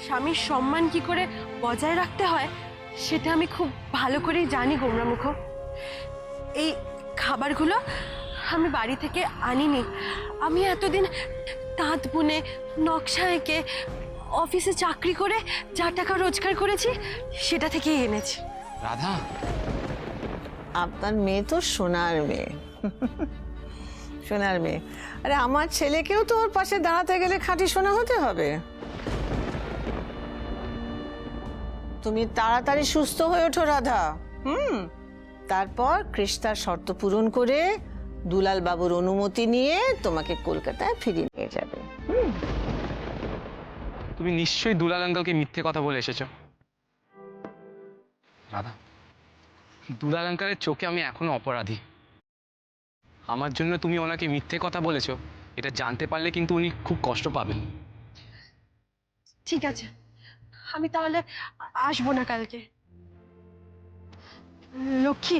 স্বামীর সম্মান কি করে বজায় রাখতে হয় সেটা আমি খুব ভালো করেই জানি গোমরামুখ। এই খাবারগুলো আমি বাড়ি থেকে আনিনি, আমি এতদিন তাঁত বুনে নকশা এঁকে অফিসে চাকরি করে যা টাকা রোজগার করেছি সেটা থেকেই এনেছি। রাধা, আপনার মেয়ে তো সোনার মেয়ে, সোনার মেয়ে। আরে আমার ছেলেকেও তো ওর পাশে দাঁড়াতে গেলে খাঁটি সোনা হতে হবে। তুমি তাড়াতাড়ি সুস্থ হয়ে ওঠো রাধা। তারপর কৃষ্ণার শর্ত পূরণ করে দুলাল বাবুর অনুমতি নিয়ে তোমাকে কলকাতায় ফিরিয়ে নিয়ে যাবে। তুমি নিশ্চয়ই দুলাল আঙ্কেলকে মিথ্যে কথা বলে এসেছো। রাধা, দুলাল আঙ্কেলের চোখে আমি এখনো অপরাধী। আমার জন্য তুমি ওনাকে মিথ্যে কথা বলেছো, এটা জানতে পারলে কিন্তু উনি খুব কষ্ট পাবেন। ঠিক আছে, আমি তাহলে আসবো না কালকে। লক্ষ্মী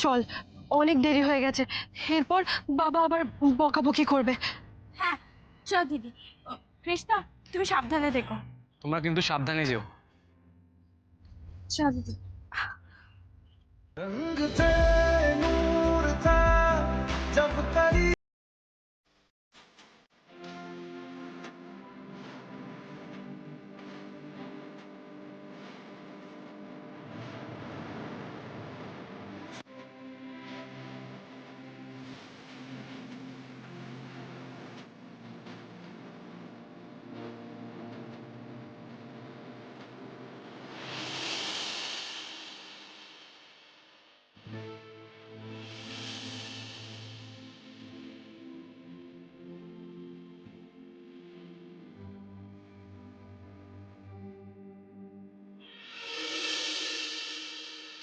চল, অনেক দেরি হয়ে গেছে, এরপর বাবা আবার বকাবকি করবে। হ্যাঁ চল দিদি। কৃষ্ণা তুমি সাবধানে দেখো। তোমরা কিন্তু সাবধানে যেও। চল দিদি।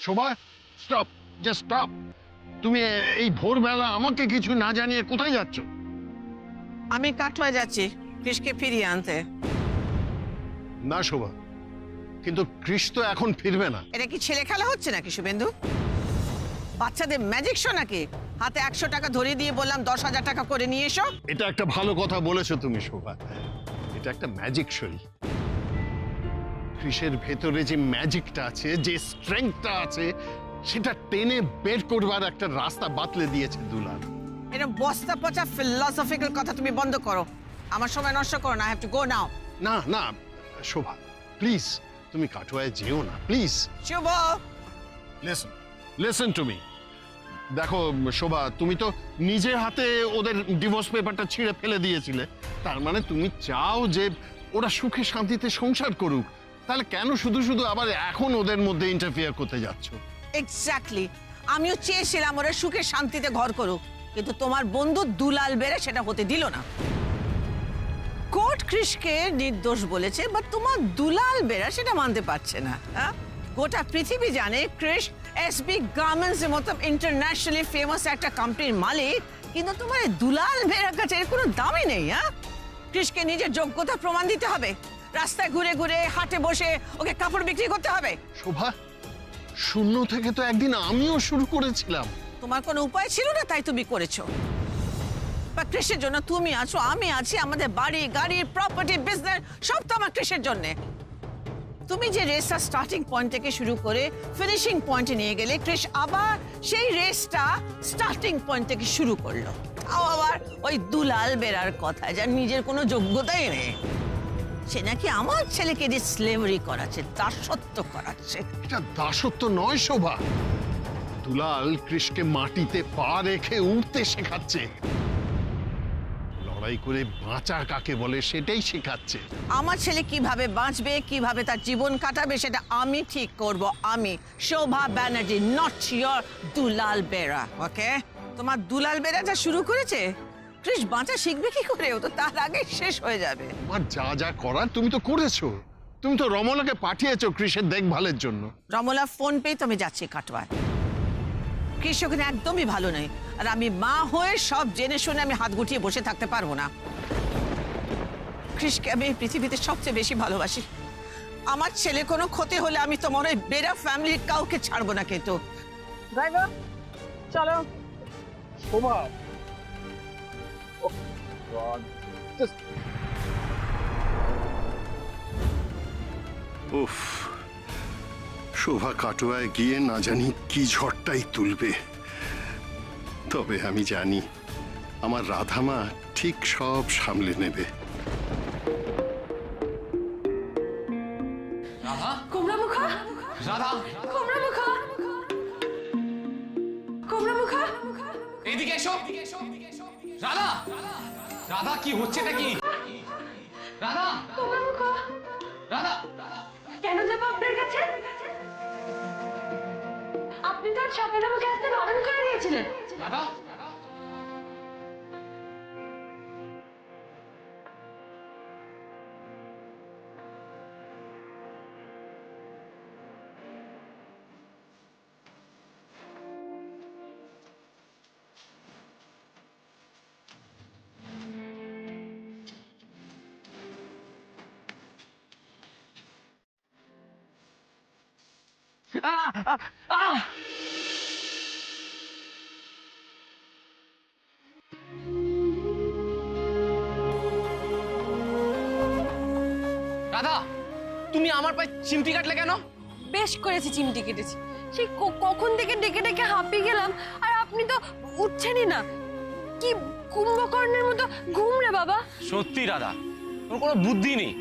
শোভা, স্টপ, জাস্ট স্টপ। তুমি এই ভোরবেলা আমাকে কিছু না জানিয়ে কোথায় যাচ্ছ? আমি কাটোয়া যাচ্ছি কৃষকে ফিরিয়ে আনতে। না শোভা, কিন্তু কৃষ তো এখন ফিরবে না। এটা কি ছেলে খেলা হচ্ছে নাকি শুভেন্দু? বাচ্চাদের ম্যাজিক শো নাকি? হাতে 100 টাকা ধরিয়ে দিয়ে বললাম 10,000 টাকা করে নিয়ে এসো। এটা একটা ভালো কথা বলেছো তুমি শোভা, এটা একটা ম্যাজিক শোই। কৃষের ভেতরে যে ম্যাজিকটা আছে, যে স্ট্রেংথটা আছে, সেটা টেনে বের করবার একটা রাস্তা বাতলে দিয়েছে দুলাল। এরকম বস্তা পচা ফিলসফিক্যাল কথা তুমি বন্ধ করো। আমার সময় নষ্ট করো না। I have to go now. না না শোভা, প্লিজ তুমি কাটোয়ায় যেও না, please. Shubho, listen, listen to me. দেখো শোভা, তুমি তো নিজের হাতে ওদের ডিভোর্স পেপারটা ছিঁড়ে ফেলে দিয়েছিলে। তার মানে তুমি চাও যে ওরা সুখে শান্তিতে সংসার করুক। তাহলে কেন শুধু শুধু আবার এখন ওদের মধ্যে ইন্টারফিয়ার করতে যাচ্ছ? এক্স্যাক্টলি। আমিও চেয়েছিলাম ওরা সুখে শান্তিতে ঘর করুক, কিন্তু তোমার বন্ধু দুলাল বেড়ে সেটা হতে দিল না। কোর্ট কৃষকে নির্দোষ বলেছে, বাট তোমার দুলাল বেড়া সেটা মানতে পারছে না। গোটা পৃথিবী জানে কৃষ এসবি গার্মেন্টস এর মতো ইন্টারন্যাশনালি ফেমাস একটা কোম্পানির মালিক, কিন্তু তোমার এই দুলাল বেড়ার কাছে এর কোনো দামই নেই। কৃষকে নিজের যোগ্যতা প্রমাণ দিতে হবে, রাস্তায় ঘুরে ঘুরে হাটে বসে ওকে কাপড় বিক্রি করতে হবে। শোভা, শূন্য থেকে তো একদিন আমিও শুরু করেছিলাম। তোমার কোনো উপায় ছিল না, তাই তুমি করেছো। বা কৃষির জন্য তুমি আছো, আমি আছি, আমাদের বাড়ি গাড়ি প্রপার্টি বিজনেস সব তো আমার কৃষির জন্য। তুমি যে রেসটা স্টার্টিং পয়েন্ট থেকে শুরু করে ফিনিশিং পয়েন্টে নিয়ে গেলে, কৃষ আবার সেই রেসটা স্টার্টিং পয়েন্ট থেকে শুরু করলো। তাও আবার ওই দুলাল বেড়ার কথা, যার নিজের কোনো যোগ্যতাই নেই। সে নাকি আমার ছেলেকে দিয়ে স্লেভারি করাচ্ছে, দাসত্ব করাচ্ছে। এটা দাসত্ব নয় শোভা, দুলাল কৃষকে মাটিতে পা রেখে উঠতে শেখাচ্ছে। লড়াই করে বাঁচা কাকে বলে সেটাই শেখাচ্ছে। আমার ছেলে কিভাবে বাঁচবে, কিভাবে তার জীবন কাটাবে, সেটা আমি ঠিক করব। আমি শোভা ব্যানার্জি, নট ইয়োর দুলাল বেড়া। ওকে? তোমার দুলাল বেড়া যা শুরু করেছে, কৃষ বাঁচা শিখবে কি করে? ও তো তার আগে শেষ হয়ে যাবে। তোমার যা যা করার তুমি তো করেছো। তুমি তো রমলাকে পাঠিয়েছো কৃষের দেখভালের জন্য। রমলা ফোন পেয়ে তুমি যাচ্ছি কাটোয়ায়। কৃষ ওখানে একদমই ভালো নেই, আর আমি মা হয়ে সব জেনে শুনে আমি হাত গুটিয়ে বসে থাকতে পারবো না। কৃষকে আমি এই পৃথিবীতে সবচেয়ে বেশি ভালোবাসি। আমার ছেলে কোনো ক্ষতি হলে আমি তোমার ওই বেড়া ফ্যামিলির কাউকে ছাড়বো না। কিন্তু ড্রাইভার চলো। শোভা, উফ, শোভা কাটোয়ায় গিয়ে না জানি কি ঝড়টাই তুলবে। তবে আমি জানি আমার রাধামা ঠিক সব সামলে নেবে। রাধা, গোমরামুখা, রাধা, গোমরামুখা, গোমরামুখা, এদিকে এসো। রাধা, রাধা কি হচ্ছে নাকি? রাধা, গোমরামুখা, রাধা, কেন যাবো আপনার কাছে? আপনি তো আর সকালে আমাকে আসতে বারণ করে দিয়েছিলেন। রাধা, রাধা, তুমি আমার পায়ে চিমটি কাটলে কেন? বেশ করেছি, চিমটি কেটেছি। সেই কখন থেকে ডেকে ডেকে হাঁপিয়ে গেলাম, আর আপনি তো উঠছেনই না। কি কুম্ভকর্ণের মতো ঘুম রে বাবা। সত্যি রাধা, তোর কোনো বুদ্ধি নেই।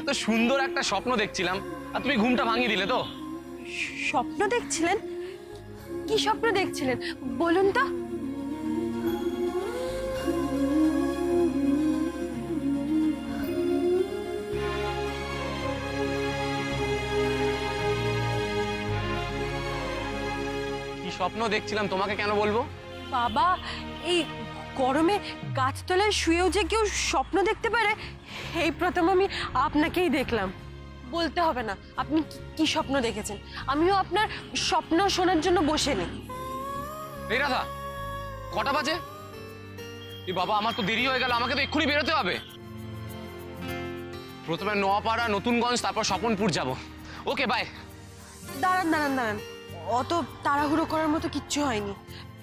এত সুন্দর একটা স্বপ্ন দেখছিলাম আর তুমি ঘুমটা ভাঙিয়ে দিলে তো। স্বপ্ন দেখছিলেন? কি স্বপ্ন দেখছিলেন বলুন তো? কি স্বপ্ন দেখছিলাম তোমাকে কেন বলবো? বাবা, এই গরমে গাছতলায় শুয়েও যে কেউ স্বপ্ন দেখতে পারে, এই প্রথম আমি আপনাকেই দেখলাম। বলতে হবে না আপনি কি স্বপ্ন দেখেছেন, আমিও আপনার স্বপ্ন শোনার জন্য বসে নেই। এই রাধা, কটা বাজে? এই বাবা, আমার তো দেরি হয়ে গেল, আমাকে তো এক্ষুনি বেরোতে হবে। প্রথমে নোয়াপাড়া, নতুনগঞ্জ, তারপর স্বপনপুর যাব। ওকে, বাই। দাঁড়ান দাঁড়ান দাঁড়ান, অত তাড়াহুড়ো করার মতো কিচ্ছু হয়নি।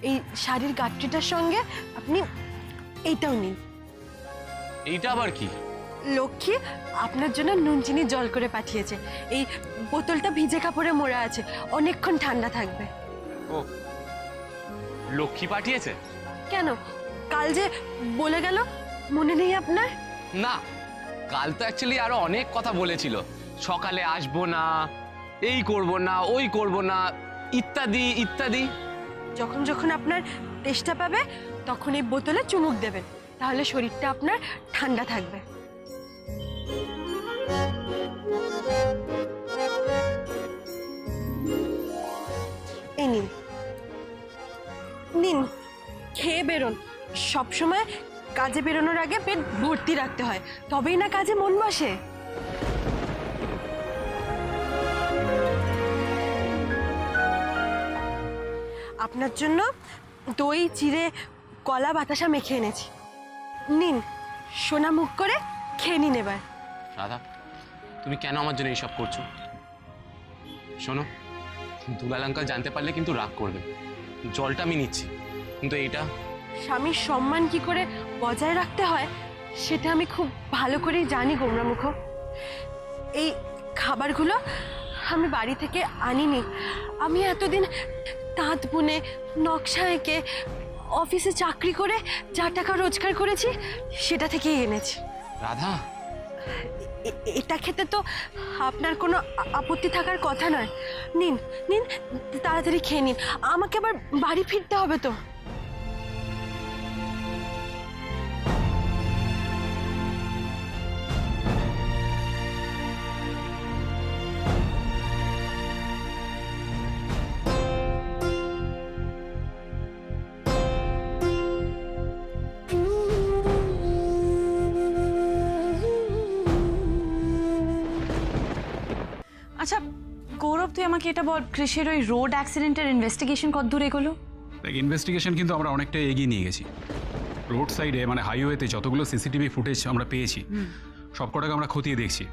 এই শাড়ির গাঁটরিটার সঙ্গে আপনি এইটাও নিন। এইটা আবার কি? লক্ষ্মী আপনার জন্য নুন চিনি জল করে পাঠিয়েছে। এই বোতলটা ভিজে কাপড়ে মোড়া আছে, অনেকক্ষণ ঠান্ডা থাকবে। ও, লক্ষ্মী পাঠিয়েছে? কেন, কাল যে বলে গেল, মনে নেই আপনার? না, কাল তো অ্যাকচুয়ালি আরো অনেক কথা বলেছিল। সকালে আসবো না, এই করব না, ওই করব না, ইত্যাদি ইত্যাদি। যখন যখন আপনার তেষ্টা পাবে তখন এই বোতলে চুমুক দেবেন, তাহলে শরীরটা আপনার ঠান্ডা থাকবে। এই নিন, নিন, খেয়ে বেরোন। সবসময় কাজে বেরোনোর আগে পেট ভর্তি রাখতে হয়, তবেই না কাজে মন বসে। আপনার জন্য দই, চিড়ে, কলা, বাতাসা মেখে এনেছি। নিন, সোনা মুখ করে খেয়ে নিন এবার। রাধা, তুমি কেন আমার জন্য এইসব করছো? শোনো, দুলাল আঙ্কেল জানতে পারলে কিন্তু রাগ করবে। জলটা আমি নিচ্ছি, কিন্তু এইটা। স্বামীর সম্মান কি করে বজায় রাখতে হয় সেটা আমি খুব ভালো করেই জানি গোমরামুখ। এই খাবারগুলো আমি বাড়ি থেকে আনিনি। আমি এতদিন তাঁত বুনে, নকশা এঁকে, অফিসে চাকরি করে যা টাকা রোজগার করেছি সেটা থেকেই এনেছি। রাধা, এটা খেতে তো আপনার কোনো আপত্তি থাকার কথা নয়। নিন নিন, তাড়াতাড়ি খেয়ে নিন, আমাকে আবার বাড়ি ফিরতে হবে তো। আচ্ছা গৌরব, তুই আমাকে এটা বল, কৃষির ওই রোড অ্যাক্সিডেন্টের ইনভেস্টিগেশন কতদূর এগোলো? দেখ, ইনভেস্টিগেশন কিন্তু আমরা অনেকটা এগিয়ে নিয়ে গেছি। রোড সাইডে মানে হাইওয়েতে যতগুলো সিসিটিভি ফুটেজ আমরা পেয়েছি সবকটাকে আমরা খতিয়ে দেখছি।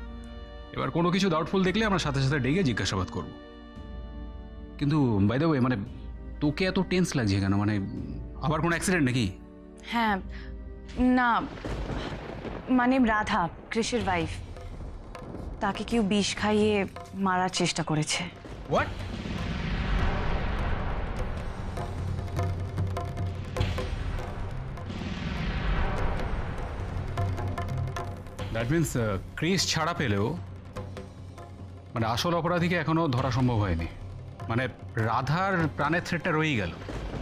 এবার কোনো কিছু ডাউটফুল দেখলে আমরা সাথে সাথে ডেকে জিজ্ঞাসাবাদ করব। কিন্তু বাই দ্য ওয়ে, মানে তোকে এত টেন্স লাগছে কেন? মানে আবার কোনো অ্যাক্সিডেন্ট নাকি? হ্যাঁ, না মানে রাধা, কৃষির ওয়াইফ। তাকে কেউ বিষ খাইয়ে মারার চেষ্টা করেছে। হোয়াট? দ্যাট মিনস ক্রিস ছাড়া পেলেও মানে আসল অপরাধীকে এখনো ধরা সম্ভব হয়নি, মানে রাধার প্রাণের থ্রেটটা রয়েই গেল।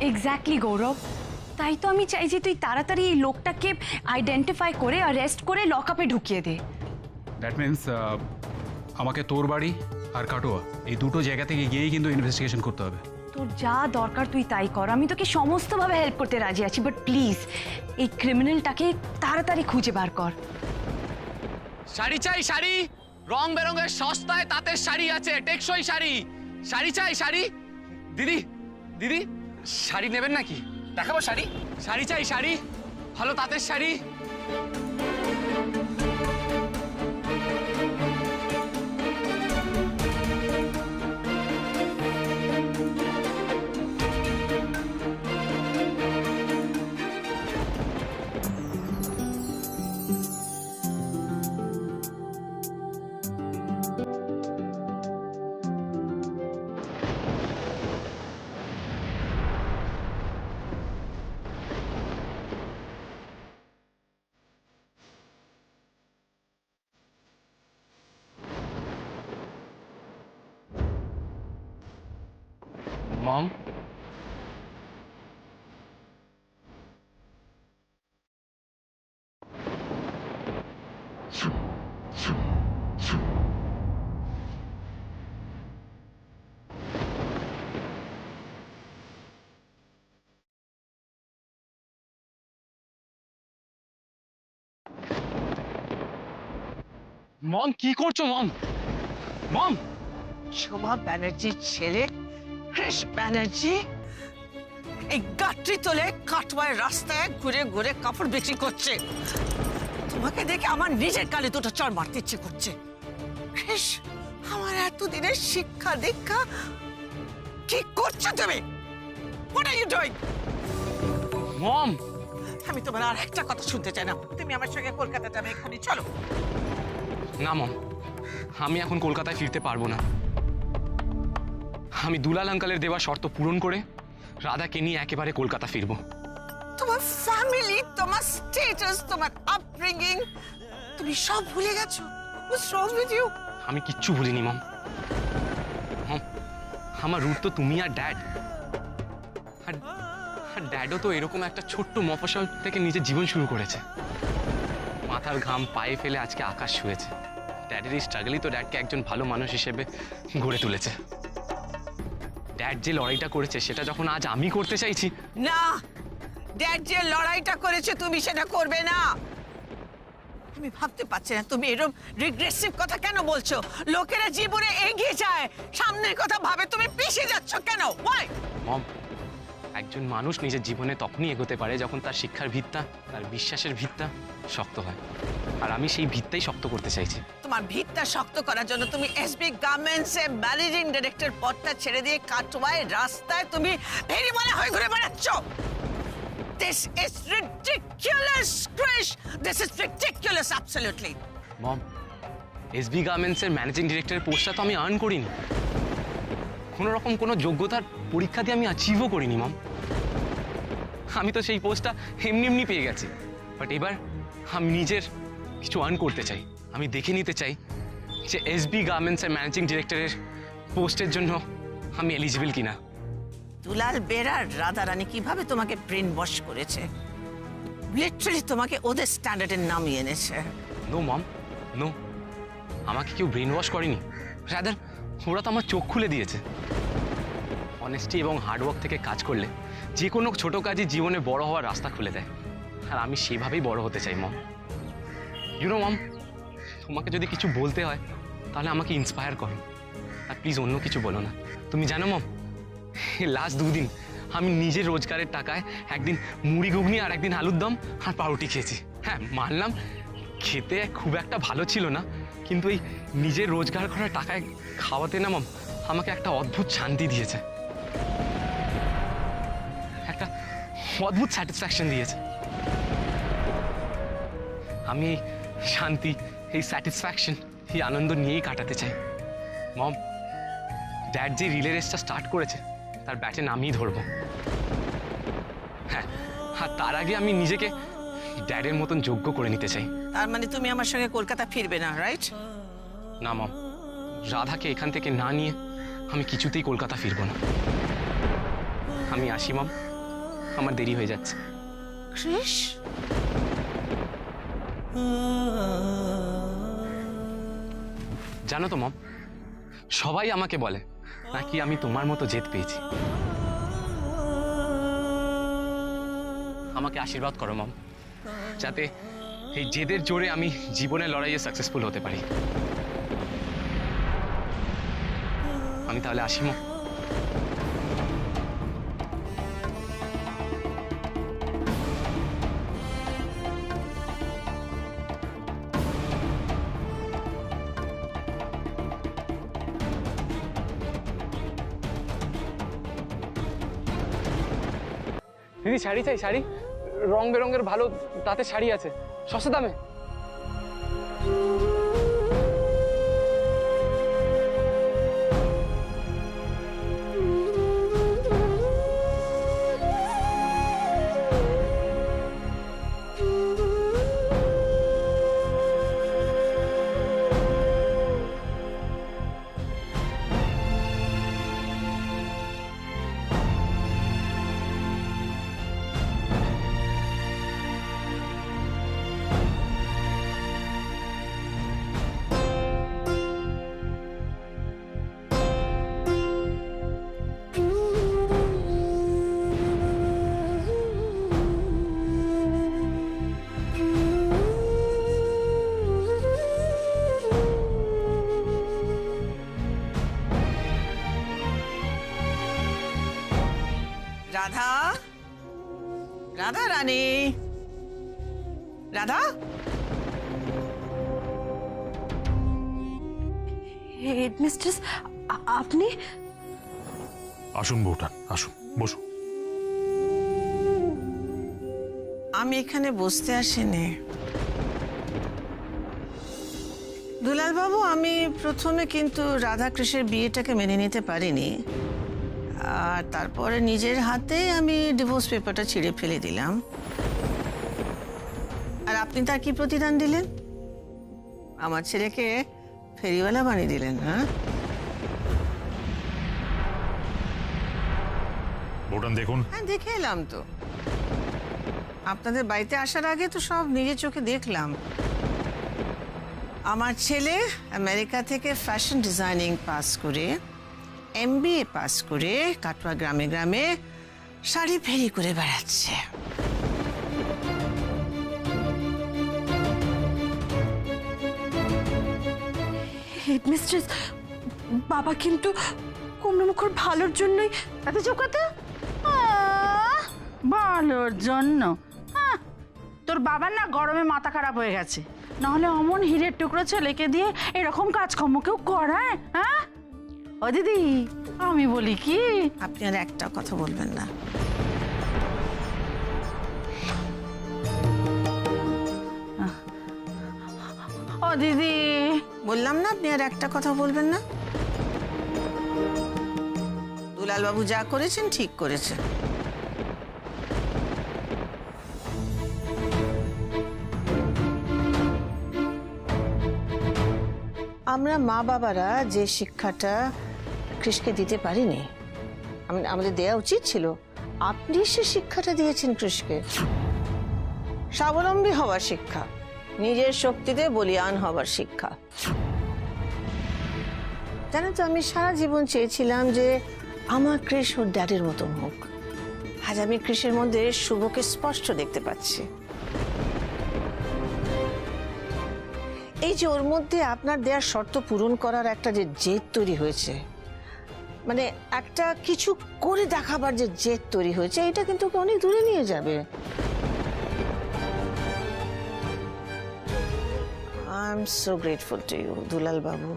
এক্স্যাক্টলি গৌরব, তাই তো আমি চাই যে তুই তাড়াতাড়ি এই লোকটাকে আইডেন্টিফাই করে অ্যারেস্ট করে লকআপে ঢুকিয়ে দে। দ্যাট মিনস আমাকে তোর বাড়ি আর কাটোয়া এই দুটো জায়গা থেকে গিয়েই কিন্তু ইনভেস্টিগেশন করতে হবে। তোর যা দরকার তুই তাই কর, আমি তোকে সমস্তভাবে হেল্প করতে রাজি আছি, বাট প্লিজ এই ক্রিমিনালটাকে তাড়াতাড়ি খুঁজে বার কর। শাড়ি চাই, শাড়ি, রং বেরঙের সস্তায় তাঁতের শাড়ি আছে, টেকসই শাড়ি। শাড়ি চাই, শাড়ি। দিদি, দিদি, শাড়ি নেবেন নাকি? দেখাবো শাড়ি। শাড়ি চাই, শাড়ি, ভালো তাঁতের শাড়ি। মম, মম কি করছো মম? মম, শোভা ব্যানার্জির ছেলে ক্রিস ব্যানার্জি এই গাট্টি তোলে কাটওয়ায় রাস্তায় ঘুরে ঘুরে কাপড় বিক্রি করছে। তোমাকে দেখে আমার নিজের কালে দুটো চড় মারতে ইচ্ছে করছে। ক্রিস, আমার এতদিনের শিক্ষা দীক্ষা কি করছো তুমি? What are you doing? মম, আমি তোমার আর একটা কথা শুনতে চাই না। তুমি আমার সঙ্গে কলকাতা যাবে, এক্ষুনি চলো। না মম, আমি এখন কলকাতায় ফিরতে পারবো না। আমি দুলাল আঙ্কালের দেওয়া শর্ত পূরণ করে রাধাকে নিয়ে একেবারে কলকাতা ফিরবো। তোমার ফ্যামিলি, তোমার স্ট্যাটাস, তোমার আপব্রিঙ্গিং, তুমি সব ভুলে গেছো। What's wrong with you? আমি কিচ্ছু ভুলিনি মম। মম, আমার রুট তো তুমি আর ড্যাড। আর ড্যাডও তো এরকম একটা ছোট্ট মফস্বল থেকে নিজের জীবন শুরু করেছে। মাথার ঘাম পায়ে ফেলে আজকে আকাশ ছুঁয়েছে। ড্যাডের এই স্ট্রাগলই তো ড্যাডকে একজন ভালো মানুষ হিসেবে গড়ে তুলেছে। ড্যাড যে লড়াইটা করেছে সেটা যখন আজ আমি করতে চাইছি। না, ড্যাড যে লড়াইটা করেছে তুমি সেটা করবে না। আমি ভাবতে পারছি না তুমি এরকম রিগ্রেসিভ কথা কেন বলছো। লোকেরা জীবনে এগিয়ে যায়, সামনের কথা ভাবে, তুমি পিছিয়ে যাচ্ছ কেন? Why? মম, একজন মানুষ নিজের জীবনে তখনই এগোতে পারে যখন তার শিক্ষার ভিত্তা, তার বিশ্বাসের ভিত্তা শক্ত হয়। আর আমি সেই ভিত্তাই শক্ত করতে চাইছি। তোমার ভিতটা শক্ত করার জন্য তুমি এসবি গার্মেন্টস এর ম্যানেজিং ডিরেক্টর পদটা ছেড়ে দিয়ে কাটওয়ায় রাস্তায় তুমি ভেরিমালা হয়ে ঘুরে বেড়াচ্ছ। This is ridiculous, Krish. This is ridiculous, absolutely. Mom, SB গার্মেন্টসের ম্যানেজিং ডিরেক্টরের পোস্টটা তো আমি আর্ন করিনি। কোনো রকম কোনো যোগ্যতার পরীক্ষা দিয়ে আমি অ্যাচিভও করিনি মম। আমি তো সেই পোস্টটা এমনি এমনি পেয়ে গেছি। বাট এবার আমি নিজের কিছু আর্ন করতে চাই। আমি দেখে নিতে চাই যে এসবি গার্মেন্টসের ম্যানেজিং ডিরেক্টরের পোস্টের জন্য আমি এলিজিবল কিনা। দুলাল বেরা রাধারানী কিভাবে তোমাকে ব্রেন ওয়াশ করেছে, লিটারালি তোমাকে ওদের স্ট্যান্ডার্ডে নামিয়ে এনেছে। নো মম, নো, আমাকে কেউ ব্রেন ওয়াশ করেনি। রাদার ওরা তো আমার চোখ খুলে দিয়েছে। অনেস্টি এবং হার্ডওয়ার্ক থেকে কাজ করলে যে কোনো ছোটো কাজই জীবনে বড় হওয়ার রাস্তা খুলে দেয়। আর আমি সেভাবেই বড় হতে চাই মম। ইউনো মম, তোমাকে যদি কিছু বলতে হয় তাহলে আমাকে ইন্সপায়ার করো। আর প্লিজ অন্য কিছু বলো না। তুমি জানো মম, লাস্ট 2 দিন আমি নিজের রোজগারের টাকায় একদিন মুড়ি ঘুগনি আর একদিন আলুর দম আর পাউরুটি খেয়েছি। হ্যাঁ মানলাম খেতে খুব একটা ভালো ছিল না, কিন্তু এই নিজের রোজগার করা টাকায় খাওয়াতে না মম আমাকে একটা অদ্ভুত শান্তি দিয়েছে, একটা অদ্ভুত স্যাটিসফ্যাকশন দিয়েছে। আমি এই শান্তি, এই স্যাটিসফ্যাকশন, এই আনন্দ নিয়েই কাটাতে চাই। মম, ড্যাড যে রিলে রেসটা স্টার্ট করেছে তার ব্যাটে নামিয়ে ধরবো। হ্যাঁ, আর তার আগে আমি নিজেকে ড্যাডের মতন যোগ্য করে নিতে চাই। তার মানে তুমি আমার সঙ্গে কলকাতা ফিরবে না, রাইট? না মম, রাধাকে এখান থেকে না নিয়ে আমি কিছুতেই কলকাতা ফিরবো না। আমি আসি মম, আমার দেরি হয়ে যাচ্ছে। কৃষ, জানো তো মম, সবাই আমাকে বলে নাকি আমি তোমার মতো জেদ পেয়েছি। আমাকে আশীর্বাদ করো মম, যাতে এই জেদের জোরে আমি জীবনের লড়াইয়ে সাকসেসফুল হতে পারি। আমি তাহলে আসি মম। দিদি শাড়ি চাই, শাড়ি রং বেরঙের ভালো তাতে শাড়ি আছে সস্তা দামে। রাধা, রাধা রানী, রাধা। হেডমিস্ট্রেস, আপনি? আসুন বউঠান, আসুন বসুন। আমি এখানে বসতে আসিনি দুলাল বাবু। আমি প্রথমে কিন্তু রাধা কৃষ্ণের বিয়েটাকে মেনে নিতে পারিনি, আর তারপরে নিজের হাতে আমি ডিভোর্স পেপারটা ছিঁড়ে ফেলে দিলাম। আর আপনি তার কি প্রতিদান দিলেন? আমার ছেলেকে ফেরিওয়ালা বানিয়ে দিলেন। হ্যাঁ, বউঠান দেখুন। হ্যাঁ দেখে এলাম তো। আপনাদের বাড়িতে আসার আগে তো সব নিজের চোখে দেখলাম। আমার ছেলে আমেরিকা থেকে ফ্যাশন ডিজাইনিং পাস করে, MBA পাস করে কাটোয়া গ্রামে গ্রামে শাড়ি ফেরি করে বেড়াচ্ছে। হেডমিস্ট্রেস, বাবা কিন্তু কুমড়োমুখর ভালোর জন্যই। এত চুপ কথা, ভালোর জন্য? তোর বাবার না গরমে মাথা খারাপ হয়ে গেছে, নাহলে অমন হীরের টুকরো ছেলেকে দিয়ে এরকম কাজকর্ম কেউ করায়? হ্যাঁ ও দিদি, আমি বলি কি, আপনি আর একটা কথা বলবেন না। ও দিদি, বললাম না আপনি আর একটা কথা বলবেন না। দুলাল বাবু যা করেছেন ঠিক করেছেন। আমরা মা বাবারা যে শিক্ষাটা কৃষকে দিতে পারিনি, আমাদের দেয়া উচিত ছিল, আপনি সে শিক্ষাটা দিয়েছেন কৃষকে। স্বাবলম্বী হওয়ার শিক্ষা, নিজের শক্তিতে বলিয়ান হওয়ার শিক্ষা। জানেন তো, আমি সারা জীবন চেয়েছিলাম যে আমার কৃষ ওর ড্যাডের মতো হোক। আজ আমি কৃষের মধ্যে শুভকে স্পষ্ট দেখতে পাচ্ছি। এই যে ওর মধ্যে আপনার দেওয়ার শর্ত পূরণ করার একটা যে জেদ তৈরি হয়েছে, মানে একটা কিছু করে দেখাবার যে জেদ তৈরি হয়েছে, এটা কিন্তু ওকে অনেক দূরে নিয়ে যাবে। I am so grateful to you Dulal বাবু।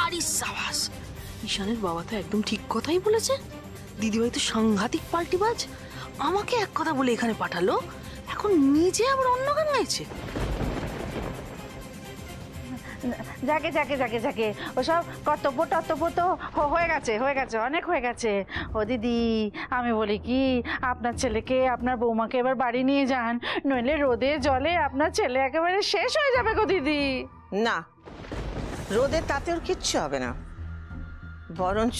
আরে সাবাস, ঈশানের বাবা তো একদম ঠিক কথাই বলেছে। দিদিভাই তো সাংঘাতিক পাল্টিবাজ। আমাকে এক কথা বলে এখানে পাঠালো, এখন নিজে আবার অন্য গান গাইছে। যাকে যাকে যাকে যাকে ওসব কর্তব্য টর্তব্য তো হয়ে গেছে অনেক হয়ে গেছে। ও দিদি, আমি বলি কি, আপনার ছেলেকে আপনার বৌমাকে এবার বাড়ি নিয়ে যান, নইলে রোদে জলে আপনার ছেলে একেবারে শেষ হয়ে যাবে গো দিদি। না, রোদে তাতে ওর কিচ্ছু হবে না, বরঞ্চ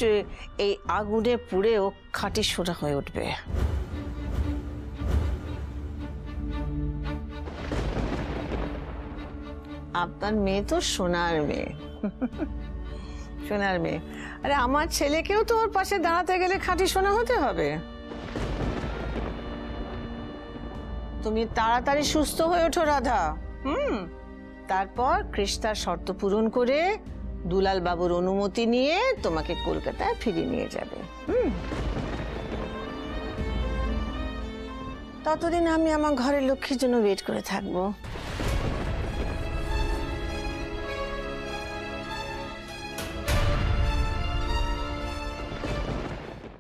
এই আগুনে পুড়ে ও খাঁটি সোনা হয়ে উঠবে। আপনার মেয়ে তো সোনার মেয়ে, সোনার মেয়ে। আরে আমার ছেলেকেও তো ওর পাশে দাঁড়াতে গেলে খাঁটি সোনা হতে হবে। তুমি তাড়াতাড়ি সুস্থ হয়ে ওঠো রাধা। তারপর কৃষ্ণার শর্ত পূরণ করে দুলাল বাবুর অনুমতি নিয়ে তোমাকে কলকাতায় ফিরিয়ে নিয়ে যাবে। ততদিন আমি আমার ঘরের লক্ষ্মীর জন্য ওয়েট করে থাকবো।